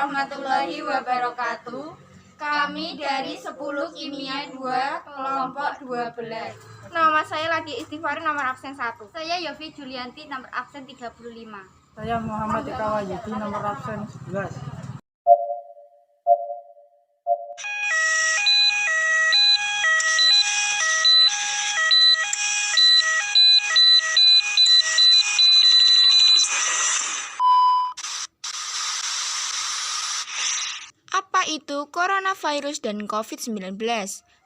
warahmatullahi wabarakatuh. Kami dari 10 Kimia 2 kelompok 12. Nama saya Ladi Istighfari, nomor absen 1. Saya Yofi Julianti, nomor absen 35. Saya Muhammad Eka Wahyudi, nomor absen 11. Apa itu coronavirus dan COVID-19?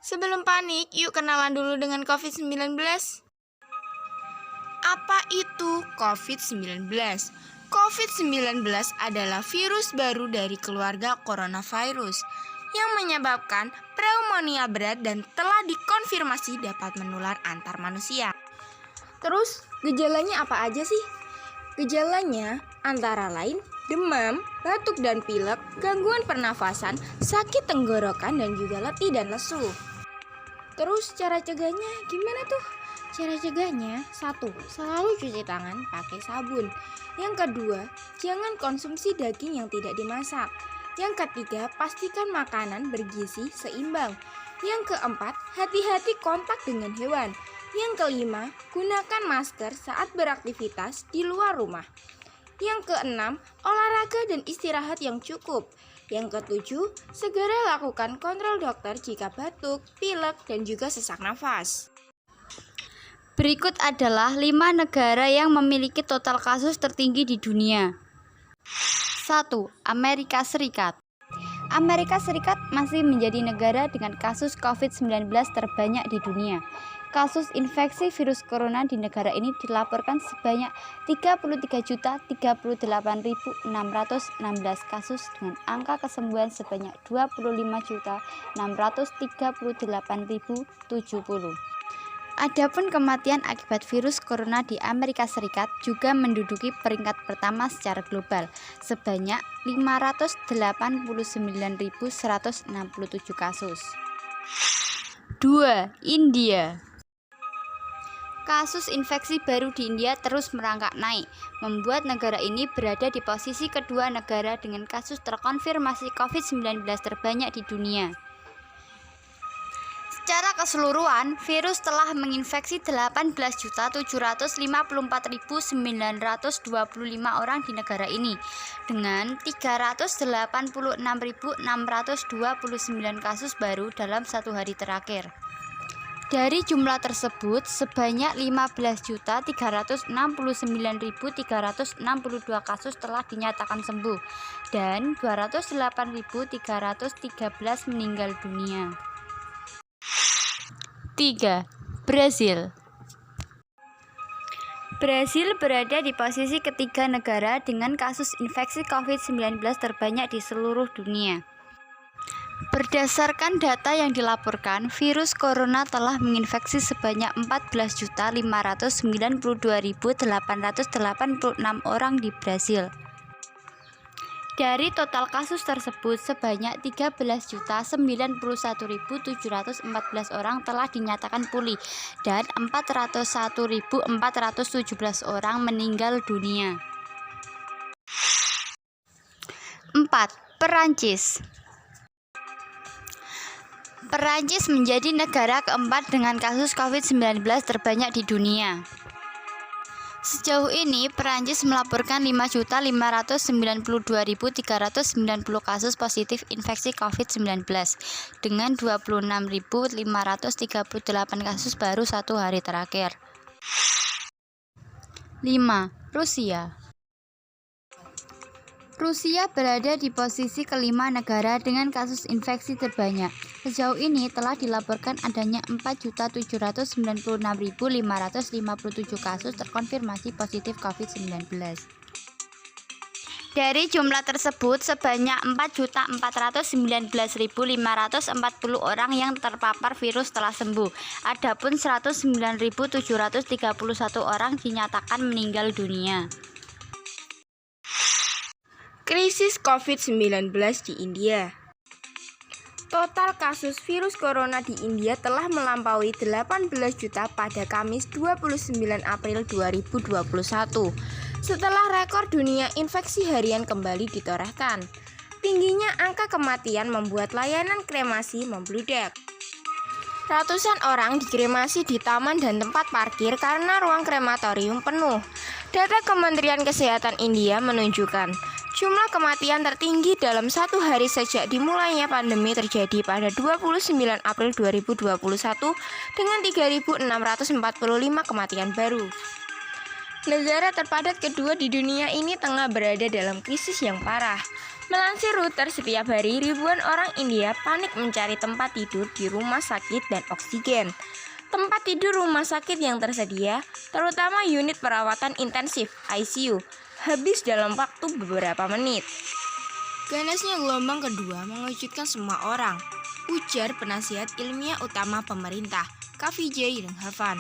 Sebelum panik, yuk kenalan dulu dengan COVID-19. Apa itu COVID-19? COVID-19 adalah virus baru dari keluarga coronavirus yang menyebabkan pneumonia berat dan telah dikonfirmasi dapat menular antar manusia. Terus, gejalanya apa aja sih? Gejalanya antara lain demam, batuk dan pilek, gangguan pernafasan, sakit tenggorokan, dan juga letih dan lesu. Terus cara cegahnya gimana tuh? Cara cegahnya, 1. Selalu cuci tangan pakai sabun. Yang kedua, jangan konsumsi daging yang tidak dimasak. Yang ketiga, pastikan makanan bergizi seimbang. Yang keempat, hati-hati kontak dengan hewan. Yang kelima, gunakan masker saat beraktivitas di luar rumah. Yang keenam, olahraga dan istirahat yang cukup. Yang ketujuh, segera lakukan kontrol dokter jika batuk, pilek, dan juga sesak nafas. Berikut adalah 5 negara yang memiliki total kasus tertinggi di dunia. 1. Amerika Serikat. Amerika Serikat masih menjadi negara dengan kasus COVID-19 terbanyak di dunia. Kasus infeksi virus corona di negara ini dilaporkan sebanyak 33.038.616 kasus dengan angka kesembuhan sebanyak 25.638.070. Adapun kematian akibat virus corona di Amerika Serikat juga menduduki peringkat pertama secara global sebanyak 589.167 kasus. 2. India. Kasus infeksi baru di India terus merangkak naik, membuat negara ini berada di posisi kedua negara dengan kasus terkonfirmasi COVID-19 terbanyak di dunia. Secara keseluruhan, virus telah menginfeksi 18.754.925 orang di negara ini, dengan 386.629 kasus baru dalam satu hari terakhir. Dari jumlah tersebut, sebanyak 15.369.362 kasus telah dinyatakan sembuh dan 208.313 meninggal dunia. 3. Brasil. Brasil berada di posisi ketiga negara dengan kasus infeksi COVID-19 terbanyak di seluruh dunia. Berdasarkan data yang dilaporkan, virus corona telah menginfeksi sebanyak 14.592.886 orang di Brasil. Dari total kasus tersebut, sebanyak 13.091.714 orang telah dinyatakan pulih dan 401.417 orang meninggal dunia. 4. Perancis. Perancis menjadi negara keempat dengan kasus COVID-19 terbanyak di dunia. Sejauh ini, Perancis melaporkan 5.592.390 kasus positif infeksi COVID-19 dengan 26.538 kasus baru satu hari terakhir. 5. Rusia. Rusia berada di posisi kelima negara dengan kasus infeksi terbanyak. Sejauh ini telah dilaporkan adanya 4.796.557 kasus terkonfirmasi positif COVID-19. Dari jumlah tersebut, sebanyak 4.419.540 orang yang terpapar virus telah sembuh. Adapun 109.731 orang dinyatakan meninggal dunia. Krisis COVID-19 di India. Total kasus virus corona di India telah melampaui 18 juta pada Kamis 29 April 2021. Setelah rekor dunia infeksi harian kembali ditorehkan. Tingginya angka kematian membuat layanan kremasi membludak. Ratusan orang dikremasi di taman dan tempat parkir karena ruang krematorium penuh. Data Kementerian Kesehatan India menunjukkan jumlah kematian tertinggi dalam satu hari sejak dimulainya pandemi terjadi pada 29 April 2021 dengan 3.645 kematian baru. Negara terpadat kedua di dunia ini tengah berada dalam krisis yang parah. Melansir Reuters, setiap hari ribuan orang India panik mencari tempat tidur di rumah sakit dan oksigen. Tempat tidur rumah sakit yang tersedia, terutama unit perawatan intensif (ICU), habis dalam waktu beberapa menit. Ganasnya gelombang kedua mengejutkan semua orang, ujar penasihat ilmiah utama pemerintah, Kavijay Ranghavan.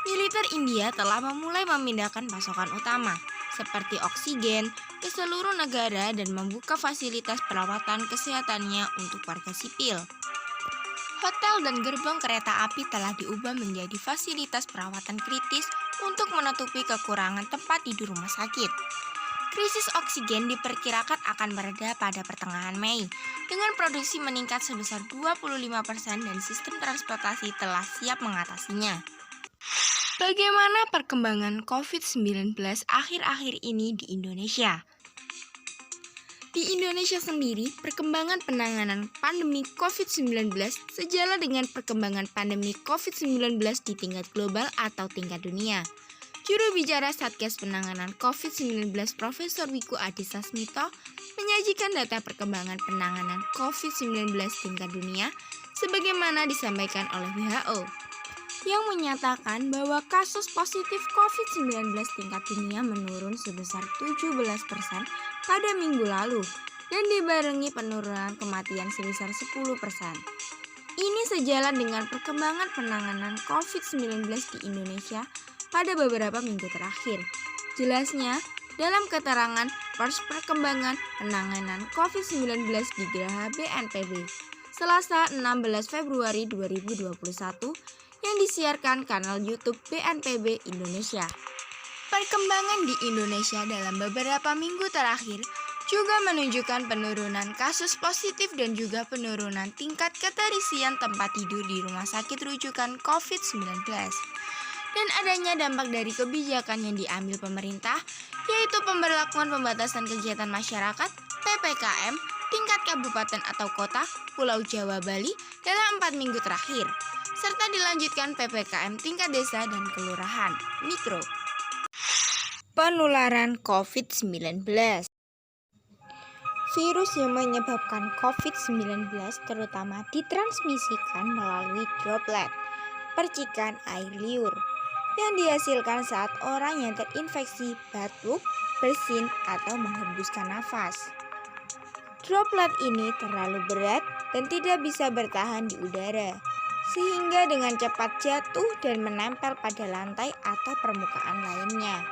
Militer India telah memulai memindahkan pasokan utama, seperti oksigen, ke seluruh negara dan membuka fasilitas perawatan kesehatannya untuk warga sipil. Hotel dan gerbong kereta api telah diubah menjadi fasilitas perawatan kritis untuk menutupi kekurangan tempat tidur rumah sakit. Krisis oksigen diperkirakan akan mereda pada pertengahan Mei, dengan produksi meningkat sebesar 25% dan sistem transportasi telah siap mengatasinya. Bagaimana perkembangan COVID-19 akhir-akhir ini di Indonesia? Di Indonesia sendiri, perkembangan penanganan pandemi COVID-19 sejalan dengan perkembangan pandemi COVID-19 di tingkat global atau tingkat dunia. Juru bicara Satgas Penanganan COVID-19 Profesor Wiku Adhisa Smito menyajikan data perkembangan penanganan COVID-19 tingkat dunia sebagaimana disampaikan oleh WHO, yang menyatakan bahwa kasus positif COVID-19 tingkat dunia menurun sebesar 17% pada minggu lalu dan dibarengi penurunan kematian sebesar 10%. Ini sejalan dengan perkembangan penanganan COVID-19 di Indonesia pada beberapa minggu terakhir. Jelasnya, dalam keterangan pers perkembangan penanganan COVID-19 di Geraha BNPB, Selasa 16 Februari 2021, yang disiarkan kanal YouTube BNPB Indonesia. Perkembangan di Indonesia dalam beberapa minggu terakhir juga menunjukkan penurunan kasus positif dan juga penurunan tingkat keterisian tempat tidur di rumah sakit rujukan COVID-19. Dan adanya dampak dari kebijakan yang diambil pemerintah, yaitu pemberlakuan pembatasan kegiatan masyarakat (PPKM) tingkat kabupaten atau kota, Pulau Jawa, Bali dalam 4 minggu terakhir, serta dilanjutkan PPKM tingkat desa dan kelurahan (mikro). Penularan COVID-19. Virus yang menyebabkan COVID-19 terutama ditransmisikan melalui droplet, percikan air liur, yang dihasilkan saat orang yang terinfeksi batuk, bersin, atau menghembuskan nafas. Droplet ini terlalu berat dan tidak bisa bertahan di udara, sehingga dengan cepat jatuh dan menempel pada lantai atau permukaan lainnya.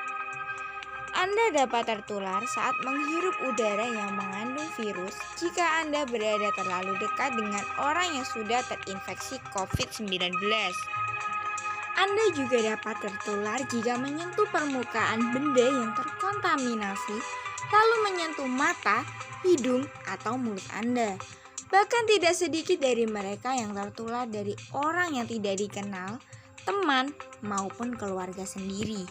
Anda dapat tertular saat menghirup udara yang mengandung virus jika Anda berada terlalu dekat dengan orang yang sudah terinfeksi COVID-19. Anda juga dapat tertular jika menyentuh permukaan benda yang terkontaminasi, lalu menyentuh mata, hidung, atau mulut Anda. Bahkan tidak sedikit dari mereka yang tertular dari orang yang tidak dikenal, teman, maupun keluarga sendiri.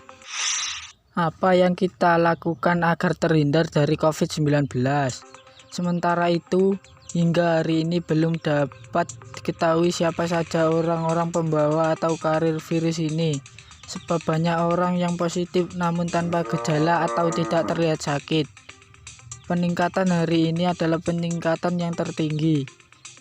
Apa yang kita lakukan agar terhindar dari COVID-19? Sementara itu, hingga hari ini belum dapat diketahui siapa saja orang-orang pembawa atau karir virus ini, sebab banyak orang yang positif namun tanpa gejala atau tidak terlihat sakit. Peningkatan hari ini adalah peningkatan yang tertinggi.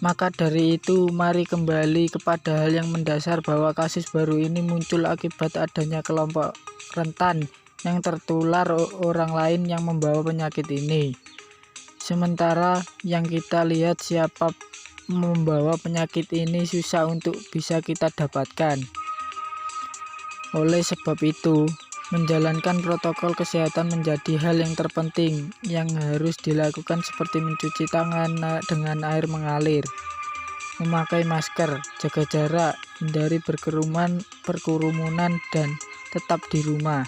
Maka dari itu, mari kembali kepada hal yang mendasar bahwa kasus baru ini muncul akibat adanya kelompok rentan yang tertular orang lain yang membawa penyakit ini. Sementara yang kita lihat siapa membawa penyakit ini susah untuk bisa kita dapatkan. Oleh sebab itu, menjalankan protokol kesehatan menjadi hal yang terpenting yang harus dilakukan seperti mencuci tangan dengan air mengalir, memakai masker, jaga jarak, hindari berkerumun, dan tetap di rumah.